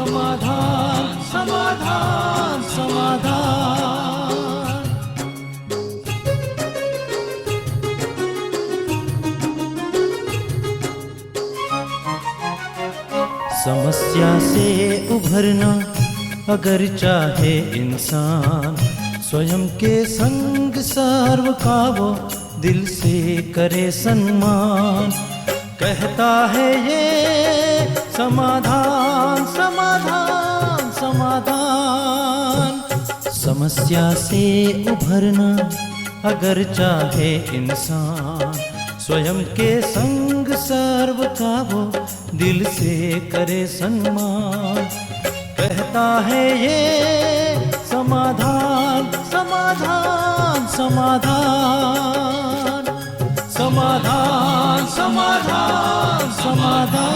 समाधान समाधान समाधान। समस्या से उभरना अगर चाहे इंसान, स्वयं के संग सर्व का वो दिल से करे सम्मान। कहता है ये समाधान समाधान समाधान। समस्या से उभरना अगर चाहे इंसान, स्वयं के संग सर्व का वो दिल से करे सम्मान। कहता है ये समाधान समाधान समाधान समाधान समाधान समाधान।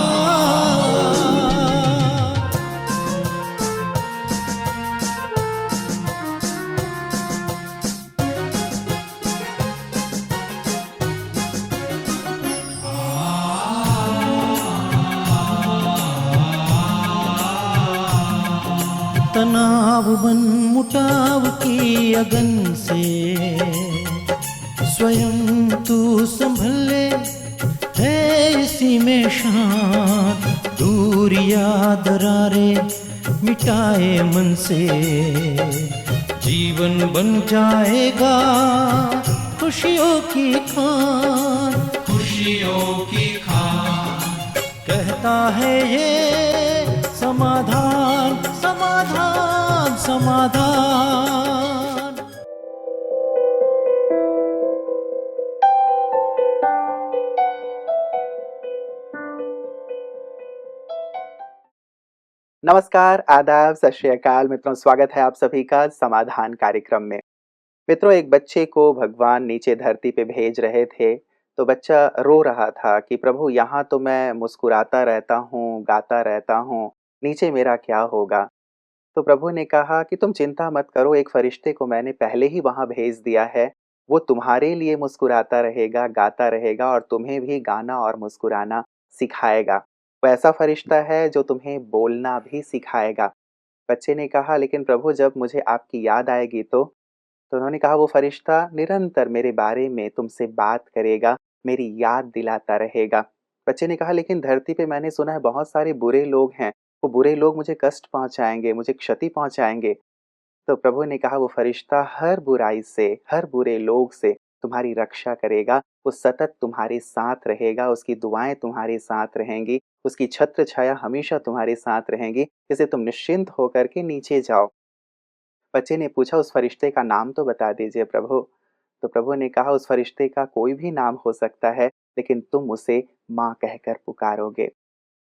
तनाव बन मुटाव की अगन से स्वयं तू संभल ले, है इसी में शान। दूर याद दरारे मिटाए मन से, जीवन बन जाएगा खुशियों की खान खुशियों की खान। कहता है ये समाधान समाधान समाधान। नमस्कार, आदाब, सत श्री अकाल मित्रों, स्वागत है आप सभी का समाधान कार्यक्रम में। मित्रों, एक बच्चे को भगवान नीचे धरती पे भेज रहे थे, तो बच्चा रो रहा था कि प्रभु यहाँ तो मैं मुस्कुराता रहता हूँ, गाता रहता हूँ, नीचे मेरा क्या होगा। तो प्रभु ने कहा कि तुम चिंता मत करो, एक फरिश्ते को मैंने पहले ही वहाँ भेज दिया है। वो तुम्हारे लिए मुस्कुराता रहेगा, गाता रहेगा और तुम्हें भी गाना और मुस्कुराना सिखाएगा। वो ऐसा फरिश्ता है जो तुम्हें बोलना भी सिखाएगा। बच्चे ने कहा, लेकिन प्रभु जब मुझे आपकी याद आएगी तो उन्होंने कहा वो फरिश्ता निरंतर मेरे बारे में तुमसे बात करेगा, मेरी याद दिलाता रहेगा। बच्चे ने कहा, लेकिन धरती पे मैंने सुना है बहुत सारे बुरे लोग हैं, वो बुरे लोग मुझे कष्ट पहुँचाएँगे, मुझे क्षति पहुँचाएँगे। तो प्रभु ने कहा वो फरिश्ता हर बुराई से, हर बुरे लोग से तुम्हारी रक्षा करेगा। वो सतत तुम्हारे साथ रहेगा, उसकी दुआएँ तुम्हारे साथ रहेंगी, उसकी छत्र छाया हमेशा तुम्हारे साथ रहेंगी, इससे तुम निश्चिंत होकर के नीचे जाओ। बच्चे ने पूछा, उस फरिश्ते का नाम तो बता दीजिए प्रभु। तो प्रभु ने कहा, उस फरिश्ते का कोई भी नाम हो सकता है, लेकिन तुम उसे माँ कहकर पुकारोगे।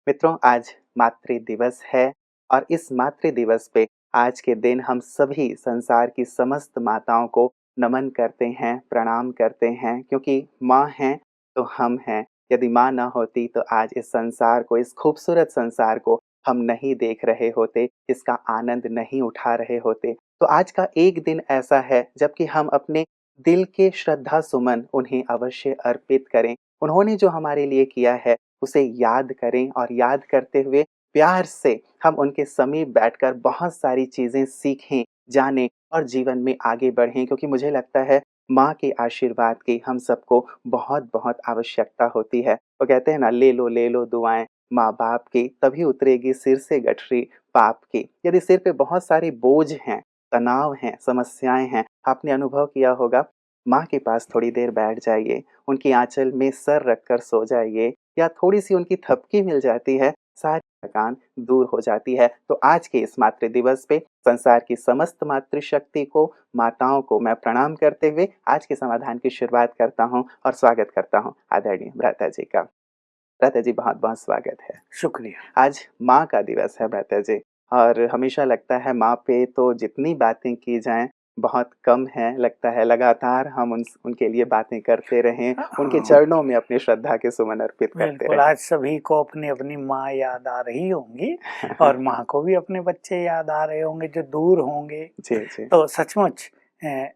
मित्रों, आज मातृ दिवस है और इस मातृ दिवस पे आज के दिन हम सभी संसार की समस्त माताओं को नमन करते हैं, प्रणाम करते हैं, क्योंकि माँ हैं तो हम हैं। यदि माँ न होती तो आज इस संसार को, इस खूबसूरत संसार को हम नहीं देख रहे होते, इसका आनंद नहीं उठा रहे होते। तो आज का एक दिन ऐसा है जबकि हम अपने दिल के श्रद्धा सुमन उन्हें अवश्य अर्पित करें। उन्होंने जो हमारे लिए किया है उसे याद करें और याद करते हुए प्यार से हम उनके समीप बैठकर बहुत सारी चीज़ें सीखें, जानें और जीवन में आगे बढ़ें, क्योंकि मुझे लगता है माँ के आशीर्वाद की हम सबको बहुत-बहुत आवश्यकता होती है। वो कहते हैं ना, ले लो दुआएँ माँ-बाप की, तभी उतरेगी सिर से गठरी पाप की। यदि सिर पे बहुत सारे बोझ हैं, तनाव हैं, समस्याएँ हैं, आपने अनुभव किया होगा, माँ के पास थोड़ी देर बैठ जाइए, उनकी आँचल में सर रखकर सो जाइए या थोड़ी-सी उनकी थपकी मिल जाती है, सारी थकान दूर हो जाती है। तो आज के इस मातृ दिवस पे संसार की समस्त मातृशक्ति को, माताओं को मैं प्रणाम करते हुए आज के समाधान की शुरुआत करता हूँ और स्वागत करता हूँ आदरणीय भ्राता जी का। भ्राता जी, बहुत-बहुत स्वागत है। शुक्रिया। आज माँ का दिवस है भ्राता जी, और हमेशा लगता है माँ पे तो जितनी बातें की जाएँ बहुत कम है। लगता है लगातार हम उनके लिए बातें करते रहें, उनके चरणों में अपनी श्रद्धा के सुमन अर्पित करते बिल्कुल, रहें। आज सभी को अपनी-अपनी माँ याद आ रही होंगी और माँ को भी अपने बच्चे याद आ रहे होंगे जो दूर होंगे। जी, जी। तो सचमुच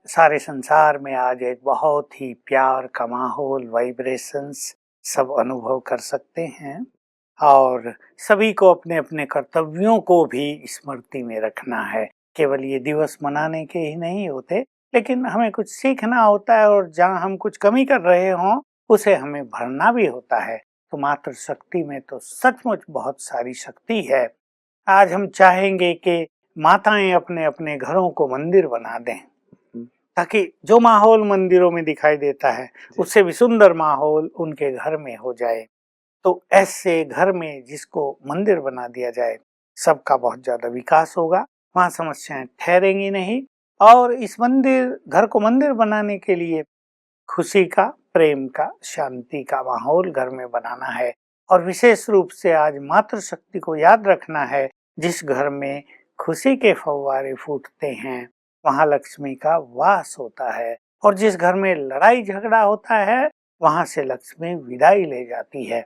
सारे संसार में आज एक बहुत ही प्यार का माहौल, वाइब्रेशंस सब अनुभव कर सकते हैं। और सभी को अपने अपने कर्तव्यों को भी स्मृति में रखना है। केवल ये दिवस मनाने के ही नहीं होते, लेकिन हमें कुछ सीखना होता है और जहाँ हम कुछ कमी कर रहे हों उसे हमें भरना भी होता है। तो मातृशक्ति में तो सचमुच बहुत सारी शक्ति है। आज हम चाहेंगे कि माताएं अपने अपने घरों को मंदिर बना दें, ताकि जो माहौल मंदिरों में दिखाई देता है उससे भी सुंदर माहौल उनके घर में हो जाए। तो ऐसे घर में जिसको मंदिर बना दिया जाए, सबका बहुत ज्यादा विकास होगा, वहाँ समस्याएं ठहरेंगी नहीं। और इस घर को मंदिर बनाने के लिए खुशी का, प्रेम का, शांति का माहौल घर में बनाना है। और विशेष रूप से आज मातृशक्ति को याद रखना है। जिस घर में खुशी के फव्वारे फूटते हैं वहाँ लक्ष्मी का वास होता है, और जिस घर में लड़ाई झगड़ा होता है वहाँ से लक्ष्मी विदाई ले जाती है।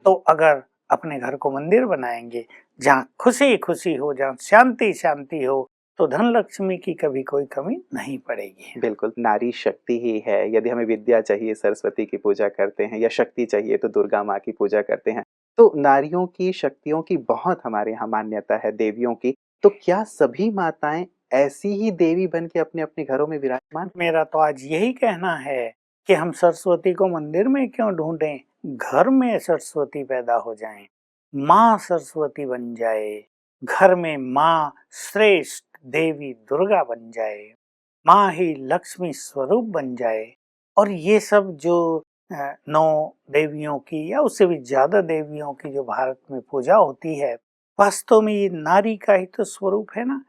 तो अगर अपने घर को मंदिर बनाएंगे जहाँ खुशी खुशी हो, जहाँ शांति शांति हो, तो धन लक्ष्मी की कभी कोई कमी नहीं पड़ेगी। बिल्कुल, नारी शक्ति ही है। यदि हमें विद्या चाहिए, सरस्वती की पूजा करते हैं, या शक्ति चाहिए तो दुर्गा माँ की पूजा करते हैं। तो नारियों की शक्तियों की बहुत हमारे यहाँ मान्यता है, देवियों की। तो क्या सभी माताएं ऐसी ही देवी बन के अपने अपने घरों में विराजमान? मेरा तो आज यही कहना है कि हम सरस्वती को मंदिर में क्यों ढूंढें, घर में सरस्वती पैदा हो जाएं, माँ सरस्वती बन जाए, घर में माँ श्रेष्ठ देवी दुर्गा बन जाए, माँ ही लक्ष्मी स्वरूप बन जाए। और ये सब जो 9 देवियों की या उससे भी ज्यादा देवियों की जो भारत में पूजा होती है, वास्तव में ये नारी का ही तो स्वरूप है ना।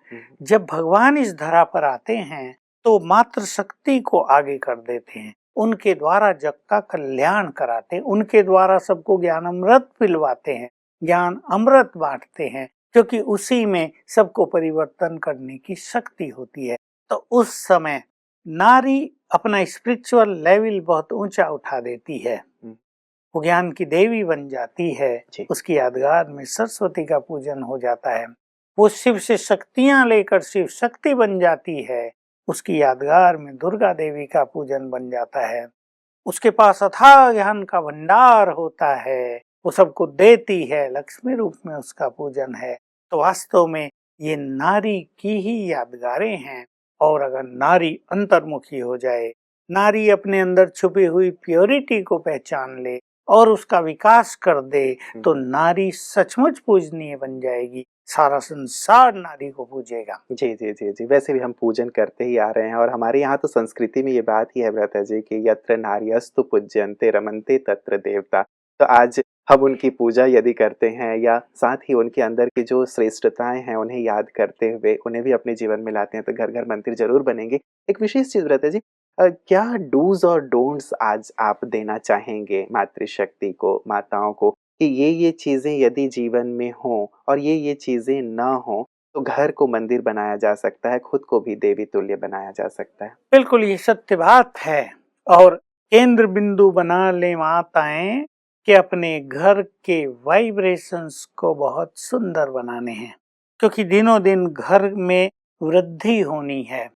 जब भगवान इस धरा पर आते हैं तो मातृशक्ति को आगे कर देते हैं, उनके द्वारा जग का कल्याण कराते हैं, उनके द्वारा सबको ज्ञान अमृत पिलवाते हैं, ज्ञान अमृत बांटते हैं, क्योंकि उसी में सबको परिवर्तन करने की शक्ति होती है। तो उस समय नारी अपना स्पिरिचुअल लेवल बहुत ऊंचा उठा देती है, वो ज्ञान की देवी बन जाती है। उसकी यादगार में सरस्वती का पूजन हो जाता है, वो शिव से शक्तियां लेकर शिव शक्ति बन जाती है, उसकी यादगार में दुर्गा देवी का पूजन बन जाता है। उसके पास अथाह ज्ञान का भंडार होता है, वो सबको देती है, लक्ष्मी रूप में उसका पूजन है। तो वास्तव में ये नारी की ही यादगारें हैं। और अगर नारी अंतर्मुखी हो जाए, नारी अपने अंदर छुपी हुई प्योरिटी को पहचान ले और उसका विकास कर दे, तो नारी सचमुच पूजनीय बन जाएगी, सारा संसार नारी को पूजेगा। जी जी जी जी, वैसे भी हम पूजन करते ही आ रहे हैं, और हमारे यहाँ तो संस्कृति में ये बात ही है व्रता जी कि यत्र नार्यस्तु पूज्यन्ते रमन्ते तत्र देवता। तो आज हम उनकी पूजा यदि करते हैं, या साथ ही उनके अंदर की जो श्रेष्ठताएं हैं उन्हें याद करते हुए उन्हें भी अपने जीवन में लाते हैं, तो घर घर मंदिर जरूर बनेंगे। एक विशेष चीज व्रता जी, क्या डूज और डोंट्स आज आप देना चाहेंगे मातृशक्ति को, माताओं को, कि ये चीजें यदि जीवन में हों और ये चीजें ना हों तो घर को मंदिर बनाया जा सकता है, खुद को भी देवी तुल्य बनाया जा सकता है? बिल्कुल, ये सत्य बात है। और केंद्र बिंदु बना ले माताएं कि अपने घर के वाइब्रेशंस को बहुत सुंदर बनाने हैं, क्योंकि दिनों दिन घर में वृद्धि होनी है।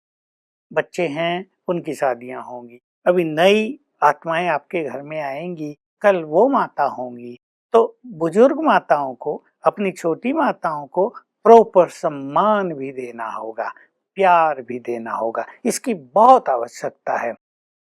बच्चे हैं, उनकी शादियां होंगी, अभी नई आत्माएं आपके घर में आएंगी, कल वो माता होंगी। तो बुजुर्ग माताओं को, अपनी छोटी माताओं को प्रॉपर सम्मान भी देना होगा, प्यार भी देना होगा, इसकी बहुत आवश्यकता है।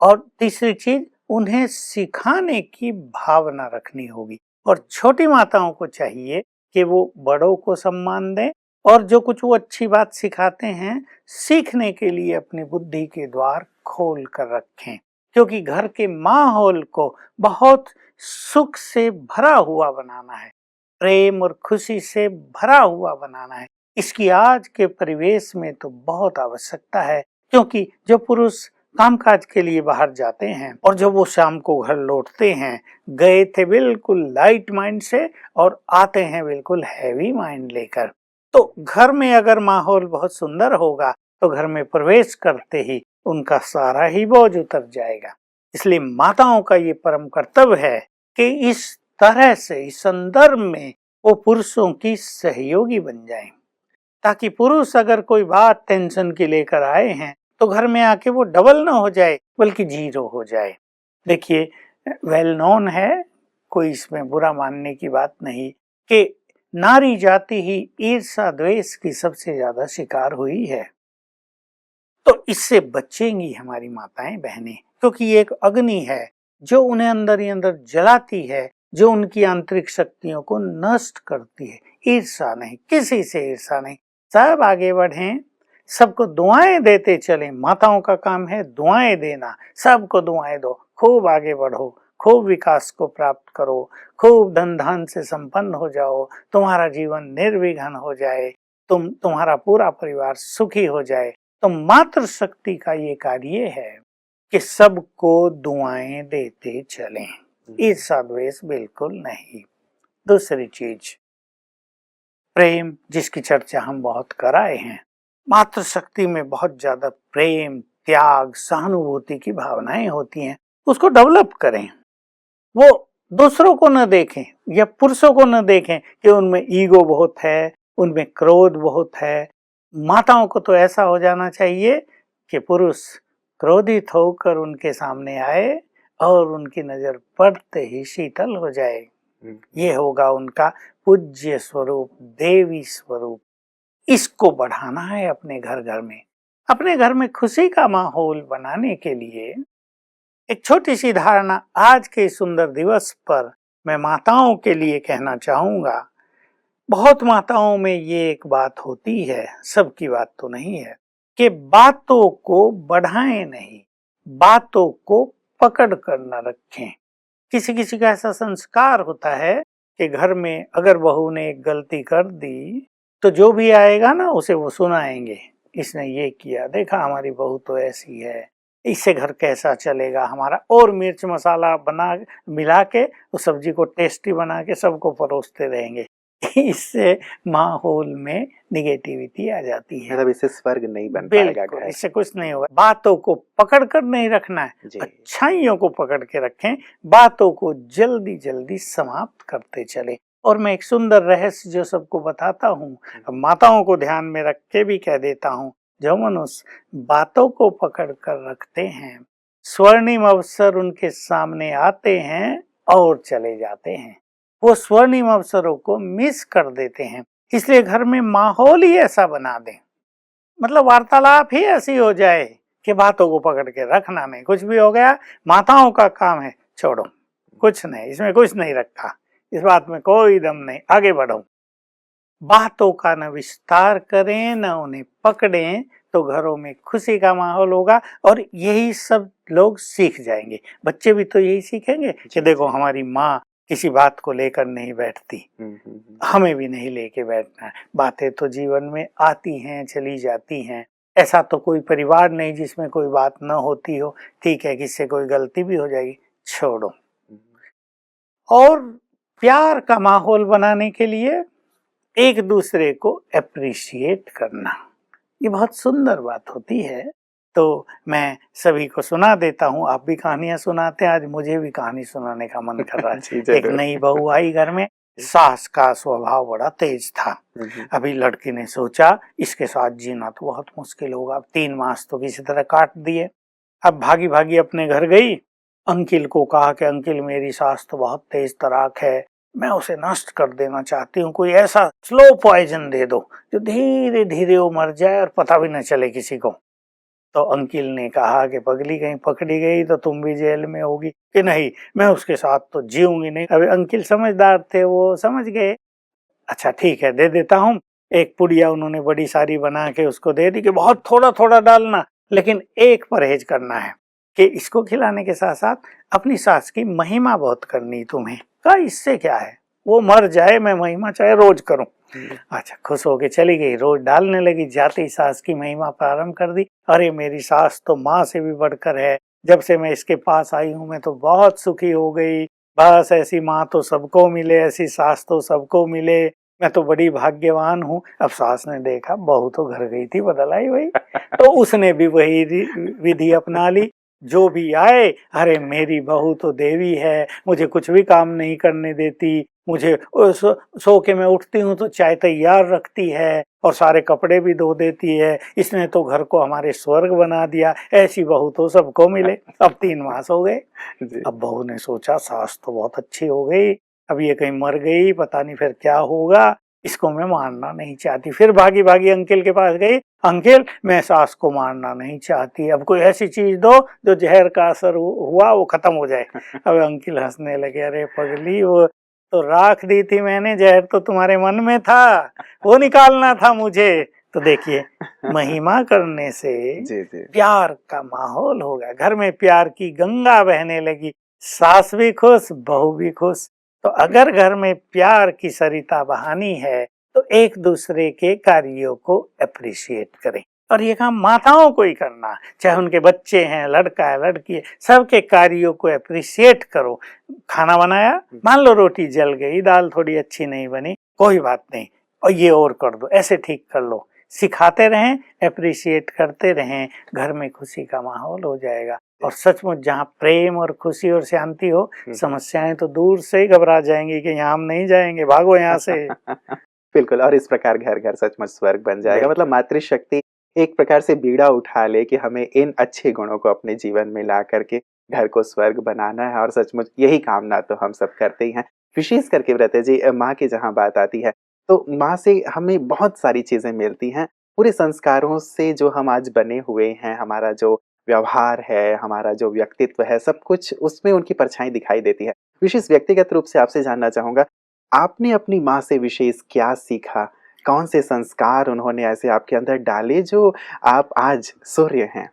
और तीसरी चीज, उन्हें सिखाने की भावना रखनी होगी। और छोटी माताओं को चाहिए कि वो बड़ों को सम्मान दें, और जो कुछ वो अच्छी बात सिखाते हैं, सीखने के लिए अपनी बुद्धि के द्वार खोल कर रखें, क्योंकि घर के माहौल को बहुत सुख से भरा हुआ बनाना है, प्रेम और खुशी से भरा हुआ बनाना है। इसकी आज के परिवेश में तो बहुत आवश्यकता है, क्योंकि जो पुरुष कामकाज के लिए बाहर जाते हैं और जब वो शाम को घर लौटते हैं, गए थे बिल्कुल लाइट माइंड से और आते हैं बिल्कुल हैवी माइंड लेकर। तो घर में अगर माहौल बहुत सुंदर होगा तो घर में प्रवेश करते ही उनका सारा ही बोझ उतर जाएगा। इसलिए माताओं का ये परम कर्तव्य है कि इस तरह से, इस संदर्भ में वो पुरुषों की सहयोगी बन जाएं, ताकि पुरुष अगर कोई बात टेंशन की लेकर आए हैं तो घर में आके वो डबल ना हो जाए, बल्कि 0 हो जाए। देखिए, वेल नोन है, कोई इसमें बुरा मानने की बात नहीं, कि नारी जाति ही ईर्ष्या द्वेष की सबसे ज्यादा शिकार हुई है। तो इससे बचेंगी हमारी माताएं बहनें, क्योंकि ये एक अग्नि है जो उन्हें अंदर ही अंदर जलाती है, जो उनकी आंतरिक शक्तियों को नष्ट करती है। ईर्ष्या नहीं, किसी से ईर्ष्या नहीं, सब आगे बढ़ें, सबको दुआएं देते चलें। माताओं का काम है दुआएं देना, सबको दुआएं दो, खूब आगे बढ़ो, खूब विकास को प्राप्त करो, खूब धन धान से संपन्न हो जाओ, तुम्हारा जीवन निर्विघ्न हो जाए, तुम्हारा पूरा परिवार सुखी हो जाए। तो मातृशक्ति का ये कार्य है कि सबको दुआएं देते चलें, ईर्ष्या द्वेष बिल्कुल नहीं। दूसरी चीज, प्रेम, जिसकी चर्चा हम बहुत कराए हैं। मातृशक्ति में बहुत ज्यादा प्रेम, त्याग, सहानुभूति की भावनाएं होती हैं, उसको डेवलप करें। वो दूसरों को न देखें या पुरुषों को न देखें कि उनमें ईगो बहुत है, उनमें क्रोध बहुत है। माताओं को तो ऐसा हो जाना चाहिए कि पुरुष क्रोधित होकर उनके सामने आए और उनकी नजर पड़ते ही शीतल हो जाए। ये होगा उनका पूज्य स्वरूप, देवी स्वरूप। इसको बढ़ाना है अपने घर घर में। अपने घर में खुशी का माहौल बनाने के लिए एक छोटी सी धारणा आज के सुंदर दिवस पर मैं माताओं के लिए कहना चाहूंगा। बहुत माताओं में ये एक बात होती है, सबकी बात तो नहीं है, कि बातों को बढ़ाएं नहीं, बातों को पकड़ कर न रखें। किसी किसी का ऐसा संस्कार होता है कि घर में अगर बहू ने एक गलती कर दी तो जो भी आएगा ना उसे वो सुनाएंगे, इसने ये किया, देखा हमारी बहू तो ऐसी है, इससे घर कैसा चलेगा हमारा। और मिर्च मसाला बना मिला के उस सब्जी को टेस्टी बना के सबको परोसते रहेंगे। इससे माहौल में निगेटिविटी आ जाती है। मतलब इससे स्वर्ग नहीं बन पाएगा घर। इससे कुछ नहीं होगा। बातों को पकड़ कर नहीं रखना है, अच्छाइयों को पकड़ के रखें, बातों को जल्दी जल्दी समाप्त करते चले। और मैं एक सुंदर रहस्य जो सबको बताता हूँ, माताओं को ध्यान में रख के भी कह देता हूँ, जो मनुष्य बातों को पकड़ कर रखते हैं, स्वर्णिम अवसर उनके सामने आते हैं और चले जाते हैं। वो स्वर्णिम अवसरों को मिस कर देते हैं। इसलिए घर में माहौल ही ऐसा बना दें, मतलब वार्तालाप ही ऐसी हो जाए कि बातों को पकड़ के रखना नहीं। कुछ भी हो गया, माताओं का काम है, छोड़ो, कुछ नहीं, इसमें कुछ नहीं रखा, इस बात में कोई दम नहीं, आगे बढ़ो। बातों का न विस्तार करें न उन्हें पकड़ें, तो घरों में खुशी का माहौल होगा और यही सब लोग सीख जाएंगे। बच्चे भी तो यही सीखेंगे कि देखो हमारी माँ किसी बात को लेकर नहीं बैठती, हमें भी नहीं लेके बैठना है। बातें तो जीवन में आती हैं, चली जाती हैं। ऐसा तो कोई परिवार नहीं जिसमें कोई बात न होती हो। ठीक है, किससे कोई गलती भी हो जाएगी, छोड़ो। और प्यार का माहौल बनाने के लिए एक दूसरे को अप्रिशिएट करना, ये बहुत सुंदर बात होती है। तो मैं सभी को सुना देता हूँ, आप भी कहानियां सुनाते हैं, आज मुझे भी कहानी सुनाने का मन कर रहा है। एक नई बहू आई घर में, सास का स्वभाव बड़ा तेज था। अभी लड़की ने सोचा इसके साथ जीना तो बहुत मुश्किल होगा, अब 3 मास तो किसी तरह काट दिए। अब भागी भागी अपने घर गई, अंकिल को कहा कि अंकिल मेरी सास तो बहुत तेज तराक है, मैं उसे नष्ट कर देना चाहती हूँ, कोई ऐसा स्लो पॉइजन दे दो जो धीरे धीरे वो मर जाए और पता भी न चले किसी को। तो अंकिल ने कहा कि पगली कहीं पकड़ी गई तो तुम भी जेल में होगी। कि नहीं, मैं उसके साथ तो जीऊंगी नहीं। अभी अंकिल समझदार थे, वो समझ गए, अच्छा ठीक है दे देता हूँ। एक पुड़िया उन्होंने बड़ी सारी बना के उसको दे दी कि बहुत थोड़ा थोड़ा डालना, लेकिन एक परहेज करना है कि इसको खिलाने के साथ साथ अपनी सास की महिमा बहुत करनी तुम्हें। कहा इससे क्या है, वो मर जाए मैं महिमा चाहे रोज करूं। अच्छा, खुश होके चली गई, रोज डालने लगी। जाते ही सास की महिमा प्रारंभ कर दी। अरे मेरी सास तो माँ से भी बढ़कर है, जब से मैं इसके पास आई हूँ मैं तो बहुत सुखी हो गई, बस ऐसी माँ तो सबको मिले, ऐसी सास तो सबको मिले, मैं तो बड़ी भाग्यवान हूँ। अब सास ने देखा बहू तो घर गई थी, बदल आई वही, तो उसने भी वही विधि अपना ली। जो भी आए, अरे मेरी बहू तो देवी है, मुझे कुछ भी काम नहीं करने देती, मुझे सो के मैं उठती हूँ तो चाय तैयार रखती है और सारे कपड़े भी धो देती है, इसने तो घर को हमारे स्वर्ग बना दिया, ऐसी बहू तो सबको मिले। अब 3 मास हो गए। अब बहू ने सोचा सास तो बहुत अच्छी हो गई, अब ये कहीं मर गई, पता नहीं फिर क्या होगा, इसको मैं मारना नहीं चाहती। फिर भागी भागी अंकल के पास गई, अंकल मैं सास को मारना नहीं चाहती, अब कोई ऐसी चीज दो जो जहर का असर हुआ वो खत्म हो जाए। अब अंकल हंसने लगे, अरे पगली वो तो राख दी थी मैंने, जहर तो तुम्हारे मन में था, वो निकालना था मुझे। तो देखिए, महिमा करने से जी जी प्यार का माहौल हो गया, घर में प्यार की गंगा बहने लगी, सास भी खुश, बहू भी खुश। तो अगर घर में प्यार की सरिता बहानी है तो एक दूसरे के कार्यों को अप्रिशिएट करें, और ये काम माताओं को ही करना, चाहे उनके बच्चे हैं, लड़का है, लड़की है, सबके कार्यों को अप्रिशिएट करो। खाना बनाया, मान लो रोटी जल गई, दाल थोड़ी अच्छी नहीं बनी, कोई बात नहीं, और ये और कर दो, ऐसे ठीक कर लो, सिखाते रहें, अप्रिशिएट करते रहें, घर में खुशी का माहौल हो जाएगा। और सचमुच जहाँ प्रेम और खुशी और शांति हो, समस्याएं तो दूर से ही घबरा जाएंगी कि यहाँ हम नहीं जाएंगे, भागो यहाँ से। बिल्कुल, और इस प्रकार घर घर सचमुच स्वर्ग बन जाएगा। मतलब मातृशक्ति एक प्रकार से बीड़ा उठा ले कि हमें इन अच्छे गुणों को अपने जीवन में ला करके घर को स्वर्ग बनाना है, और सचमुच यही कामना तो हम सब करते ही हैं। विशेष करके व्रत जी, माँ की जहाँ बात आती है तो माँ से हमें बहुत सारी चीजें मिलती हैं। पूरे संस्कारों से जो हम आज बने हुए हैं, हमारा जो व्यवहार है, हमारा जो व्यक्तित्व है, सब कुछ उसमें उनकी परछाई दिखाई देती है। विशेष व्यक्तिगत रूप से आपसे जानना चाहूंगा, आपने अपनी माँ से विशेष क्या सीखा? कौन से संस्कार उन्होंने ऐसे आपके अंदर डाले जो आप आज सूर्य हैं?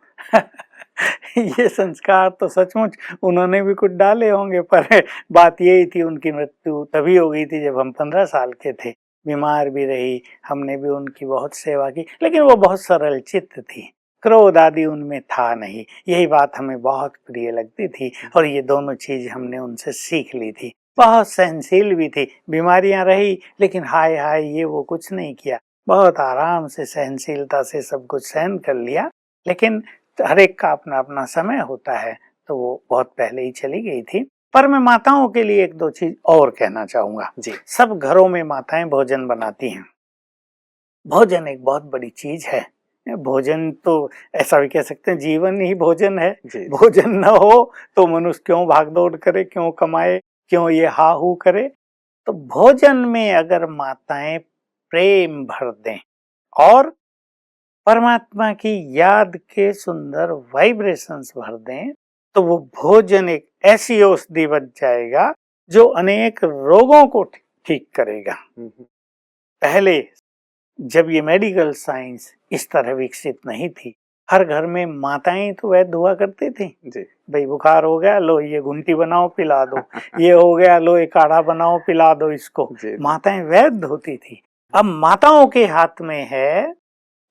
ये संस्कार तो सचमुच उन्होंने भी कुछ डाले होंगे, पर बात यही थी, उनकी मृत्यु तभी हो गई थी जब हम 15 साल के थे। बीमार भी रही, हमने भी उनकी बहुत सेवा की, लेकिन वो बहुत सरल चित्त थी, क्रोध आदि उनमें था नहीं। यही बात हमें बहुत प्रिय लगती थी, और ये दोनों चीज हमने उनसे सीख ली थी। बहुत सहनशील भी थी, बीमारियां रही लेकिन हाय हाय ये वो कुछ नहीं किया, बहुत आराम से सहनशीलता से सब कुछ सहन कर लिया। लेकिन हर एक का अपना अपना समय होता है, तो वो बहुत पहले ही चली गई थी। पर मैं माताओं के लिए एक दो चीज और कहना चाहूंगा जी। सब घरों में माताएं भोजन बनाती हैं, भोजन एक बहुत बड़ी चीज है। भोजन तो ऐसा भी कह सकते हैं, जीवन ही भोजन है। जी। भोजन न हो तो मनुष्य क्यों भागदौड़ करे, क्यों कमाए, क्यों ये हा हू करे। तो भोजन में अगर माताएं प्रेम भर दें और परमात्मा की याद के सुंदर वाइब्रेशंस भर दें, तो वो भोजन एक ऐसी औषधि बन जाएगा जो अनेक रोगों को ठीक करेगा। पहले जब ये मेडिकल साइंस इस तरह विकसित नहीं थी, हर घर में माताएं तो वैद्य हुआ करती थी। जी। भाई बुखार हो गया, लो ये घुंटी बनाओ पिला दो, ये हो गया, लो ये काढ़ा बनाओ पिला दो इसको। जी। माताएं वैद्य होती थी। अब माताओं के हाथ में है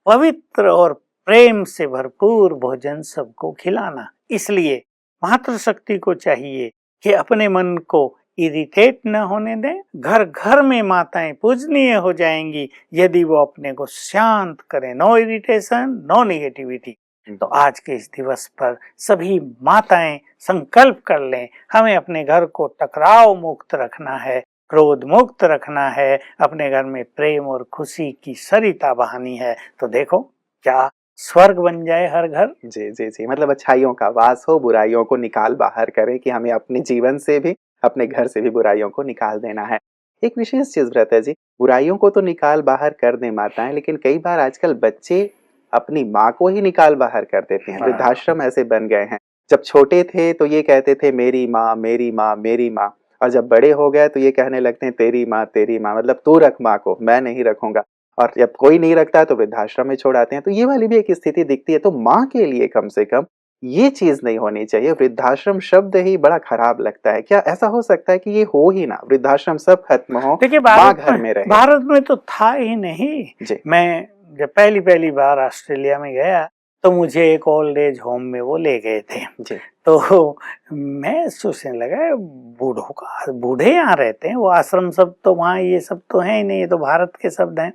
पवित्र और प्रेम से भरपूर भोजन सबको खिलाना। इसलिए मातृशक्ति को चाहिए कि अपने मन को इरिटेट न होने दें। घर घर में माताएं पूजनीय हो जाएंगी यदि वो अपने को शांत करें। No irritation, no negativity. तो आज के इस दिवस पर सभी माताएं संकल्प कर लें, हमें अपने घर को टकराव मुक्त रखना है, क्रोध मुक्त रखना है, अपने घर में प्रेम और खुशी की सरिता बहानी है। तो देखो क्या स्वर्ग बन जाए हर घर। जी जी जी, मतलब अच्छाइयों का वास हो, बुराइयों को निकाल बाहर करें कि हमें अपने जीवन से भी, अपने घर से भी बुराइयों को निकाल देना है। एक विशेष चीज रहता है जी, बुराइयों को तो निकाल बाहर कर दें माताएं, लेकिन कई बार आजकल बच्चे अपनी माँ को ही निकाल बाहर कर देते हैं। वृद्धाश्रम ऐसे बन गए हैं। जब छोटे थे तो ये कहते थे मेरी माँ मेरी माँ मेरी माँ, और जब बड़े हो गए तो ये कहने लगते हैं तेरी माँ, मतलब तू रख माँ को, मैं नहीं रखूंगा। और जब कोई नहीं रखता तो वृद्धाश्रम में छोड़ आते हैं। तो ये वाली भी एक स्थिति दिखती है। तो माँ के लिए कम से कम ये चीज नहीं होनी चाहिए। वृद्धाश्रम शब्द ही बड़ा खराब लगता है। क्या ऐसा हो सकता है कि ये हो ही ना, वृद्धाश्रम सब खत्म हो, देखिए माँ घर में रहे? भारत में तो था ही नहीं जी। मैं जब पहली बार ऑस्ट्रेलिया में गया तो मुझे एक ओल्ड एज होम में वो ले गए थे जी। तो मैं सोचने लगा बूढ़े यहाँ रहते हैं, वो आश्रम सब तो वहाँ ये सब तो है ही नहीं, ये तो भारत के शब्द हैं।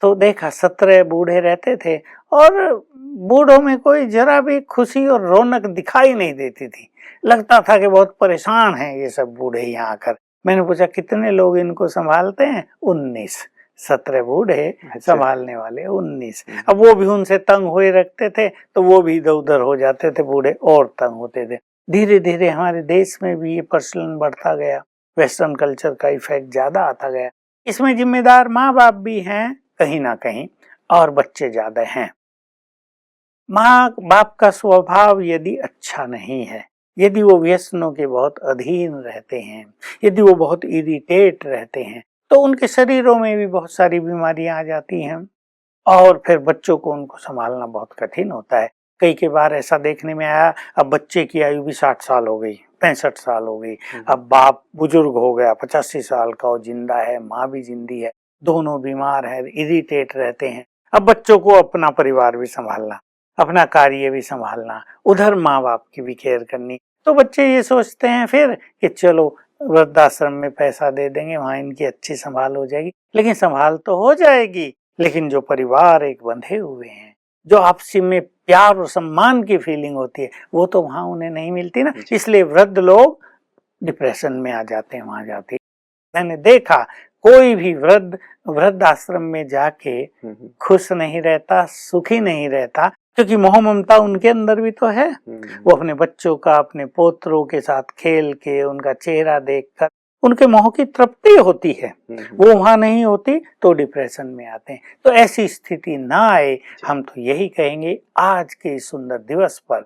तो देखा 17 बूढ़े रहते थे और बूढ़ों में कोई जरा भी खुशी और रौनक दिखाई नहीं देती थी। लगता था कि बहुत परेशान हैं ये सब बूढ़े यहाँ आकर। मैंने पूछा कितने लोग इनको संभालते हैं? 19। 17 बूढ़े संभालने वाले 19। अब वो भी उनसे तंग हुए रखते थे तो वो भी इधर उधर हो जाते थे, बूढ़े और तंग होते थे। धीरे धीरे हमारे देश में भी ये प्रचलन बढ़ता गया वेस्टर्न कल्चर का इफेक्ट ज्यादा आता गया। इसमें जिम्मेदार माँ बाप भी हैं कहीं ना कहीं, और बच्चे ज्यादा हैं। माँ बाप का स्वभाव यदि अच्छा नहीं है, यदि वो व्यसनों के बहुत अधीन रहते हैं, यदि वो बहुत इरिटेट रहते हैं, तो उनके शरीरों में भी बहुत सारी बीमारियां आ जाती हैं, और फिर बच्चों को उनको संभालना बहुत कठिन होता है। कई बार ऐसा देखने में आया, अब बच्चे की आयु भी 60 साल हो गई, 65 साल हो गई, अब बाप बुजुर्ग हो गया, 85 साल का, वो जिंदा है, माँ भी जिंदी है, दोनों बीमार है, इरिटेट रहते हैं। अब बच्चों को अपना परिवार भी संभालना, अपना कार्य भी संभालना, उधर माँ बाप की भी केयर करनी। तो बच्चे ये सोचते हैं फिर कि चलो वृद्धाश्रम में पैसा दे देंगे, वहां इनकी अच्छी संभाल हो जाएगी। लेकिन संभाल तो हो जाएगी, लेकिन जो परिवार एक बंधे हुए हैं, जो आपसी में प्यार और सम्मान की फीलिंग होती है, वो तो वहां उन्हें नहीं मिलती ना। इसलिए वृद्ध लोग डिप्रेशन में आ जाते हैं वहां जाते। मैंने देखा कोई भी वृद्ध वृद्धाश्रम में जाके खुश नहीं रहता, सुखी नहीं रहता, क्योंकि मोह ममता उनके अंदर भी तो है। वो अपने बच्चों का, अपने पोतरों के साथ खेल के, उनका चेहरा देखकर उनके मोह की तृप्ति होती है, वो वहां नहीं होती तो डिप्रेशन में आते हैं। तो ऐसी स्थिति ना आए, हम तो यही कहेंगे आज के इस सुंदर दिवस पर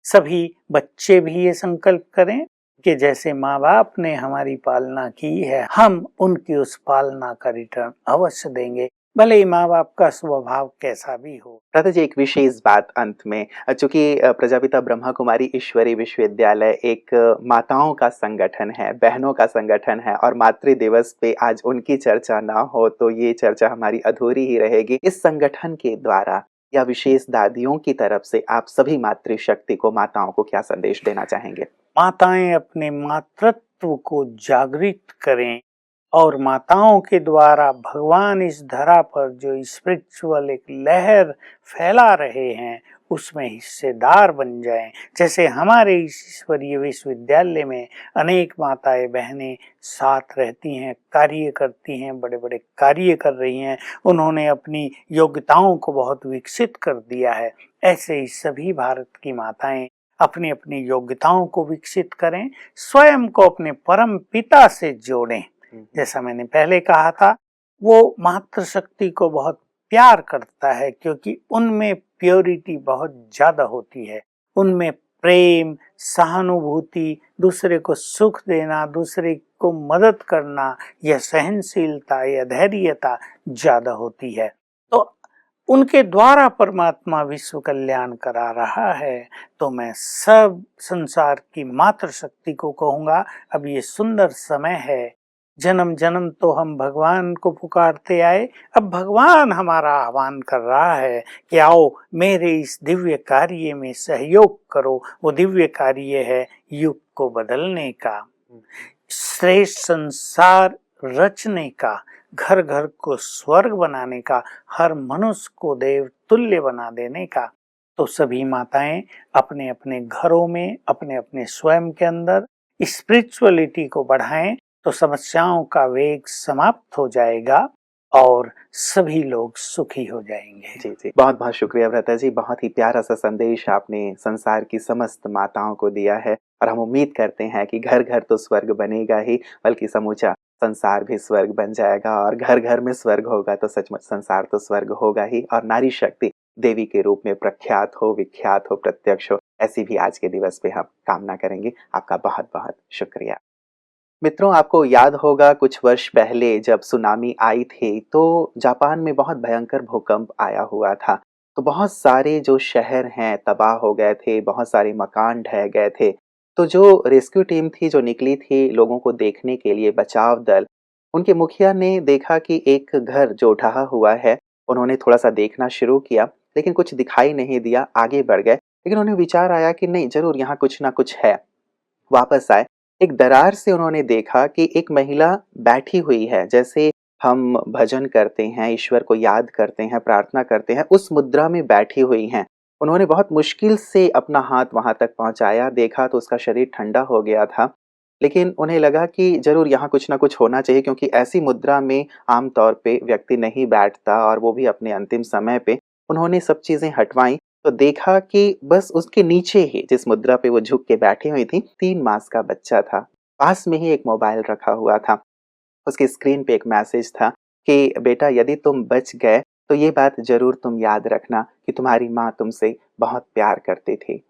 सभी बच्चे भी ये संकल्प करें कि जैसे माँ बाप ने हमारी पालना की है, हम उनकी उस पालना का रिटर्न अवश्य देंगे, भले ही माँ बाप का स्वभाव कैसा भी हो। दादा जी, एक विशेष बात अंत में, चूंकि प्रजापिता ब्रह्मा कुमारी ईश्वरी विश्वविद्यालय एक माताओं का संगठन है, बहनों का संगठन है, और मातृ दिवस पे आज उनकी चर्चा ना हो तो ये चर्चा हमारी अधूरी ही रहेगी। इस संगठन के द्वारा या विशेष दादियों की तरफ से आप सभी मातृशक्ति को, माताओं को क्या संदेश देना चाहेंगे? माताएं अपने मातृत्व को जागृत करें, और माताओं के द्वारा भगवान इस धरा पर जो स्पिरिचुअल एक लहर फैला रहे हैं उसमें हिस्सेदार बन जाएं। जैसे हमारे इस ईश्वरीय विश्वविद्यालय में अनेक माताएं बहनें साथ रहती हैं, कार्य करती हैं, बड़े बड़े कार्य कर रही हैं, उन्होंने अपनी योग्यताओं को बहुत विकसित कर दिया है। ऐसे ही सभी भारत की माताएं अपनी अपनी योग्यताओं को विकसित करें, स्वयं को अपने परम पिता से जोड़ें। जैसा मैंने पहले कहा था, वो मातृशक्ति को बहुत प्यार करता है, क्योंकि उनमें प्योरिटी बहुत ज्यादा होती है, उनमें प्रेम, सहानुभूति, दूसरे को सुख देना, दूसरे को मदद करना, यह सहनशीलता, यह धैर्यता ज्यादा होती है। तो उनके द्वारा परमात्मा विश्व कल्याण करा रहा है। तो मैं सब संसार की मातृशक्ति को कहूँगा, अब ये सुंदर समय है, जन्म जन्म तो हम भगवान को पुकारते आए, अब भगवान हमारा आह्वान कर रहा है कि आओ मेरे इस दिव्य कार्य में सहयोग करो। वो दिव्य कार्य है युग को बदलने का, श्रेष्ठ संसार रचने का, घर घर को स्वर्ग बनाने का, हर मनुष्य को देव तुल्य बना देने का। तो सभी माताएं अपने अपने घरों में, अपने अपने स्वयं के अंदर स्पिरिचुअलिटी को बढ़ाएं, तो समस्याओं का वेग समाप्त हो जाएगा और सभी लोग सुखी हो जाएंगे। जी जी, बहुत बहुत शुक्रिया व्रता जी, बहुत ही प्यारा सा संदेश आपने संसार की समस्त माताओं को दिया है, और हम उम्मीद करते हैं कि घर घर तो स्वर्ग बनेगा ही, बल्कि समूचा संसार भी स्वर्ग बन जाएगा, और घर घर में स्वर्ग होगा तो सचमुच संसार तो स्वर्ग होगा ही, और नारी शक्ति देवी के रूप में प्रख्यात हो, विख्यात हो, प्रत्यक्ष हो, ऐसी भी आज के दिवस पे हम कामना करेंगे। आपका बहुत बहुत शुक्रिया। मित्रों, आपको याद होगा कुछ वर्ष पहले जब सुनामी आई थी तो जापान में बहुत भयंकर भूकंप आया हुआ था। तो बहुत सारे जो शहर हैं तबाह हो गए थे, बहुत सारे मकान ढह गए थे। तो जो रेस्क्यू टीम थी जो निकली थी लोगों को देखने के लिए, बचाव दल, उनके मुखिया ने देखा कि एक घर जो ढहा हुआ है, उन्होंने थोड़ा सा देखना शुरू किया, लेकिन कुछ दिखाई नहीं दिया, आगे बढ़ गए। लेकिन उन्हें विचार आया कि नहीं, जरूर यहाँ कुछ ना कुछ है। वापस आए, एक दरार से उन्होंने देखा कि एक महिला बैठी हुई है, जैसे हम भजन करते हैं, ईश्वर को याद करते हैं, प्रार्थना करते हैं, उस मुद्रा में बैठी हुई हैं। उन्होंने बहुत मुश्किल से अपना हाथ वहां तक पहुंचाया, देखा तो उसका शरीर ठंडा हो गया था। लेकिन उन्हें लगा कि जरूर यहाँ कुछ ना कुछ होना चाहिए, क्योंकि ऐसी मुद्रा में आमतौर पे व्यक्ति नहीं बैठता, और वो भी अपने अंतिम समय पे। उन्होंने सब चीजें हटवाई तो देखा कि बस उसके नीचे ही, जिस मुद्रा पे वो झुक के बैठी हुई थी, 3 मास का बच्चा था। पास में ही एक मोबाइल रखा हुआ था। उसकी स्क्रीन पे एक मैसेज था कि बेटा यदि तुम बच गए तो ये बात ज़रूर तुम याद रखना कि तुम्हारी माँ तुमसे बहुत प्यार करती थी।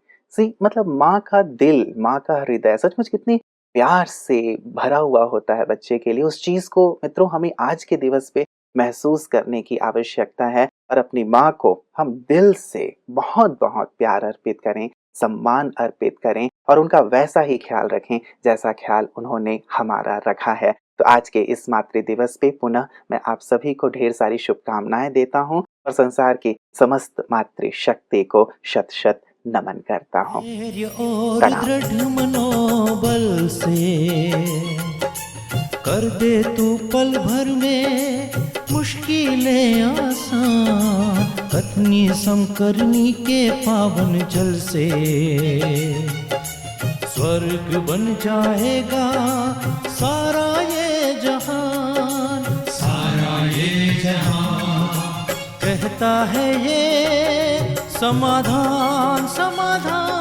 मतलब माँ का दिल, माँ का हृदय सचमुच कितनी प्यार से भरा हुआ होता है बच्चे के लिए। उस चीज़ को मित्रों हमें आज के दिवस पे महसूस करने की आवश्यकता है और अपनी माँ को हम दिल से बहुत-बहुत प्यार अर्पित करें, सम्मान अर्पित करें और उनका वैसा ही ख़्याल रखें जैसा ख़्याल उन्होंने हमारा रखा है। तो आज के इस मातृ दिवस पे पुनः मैं आप सभी को ढेर सारी शुभकामनाएँ देता हूँ और संसार की समस्त मातृशक्ति को शत-शत नमन करता हूँ। धैर्य और प्रणाम। दृढ़ मनोबल से कर दे तू पल भर में मुश्किलें आसान, कतनी समकरनी के पावन जल से स्वर्ग बन जाएगा सारा ये जहान, सारा ये जहान कहता है ये समाधान समाधान।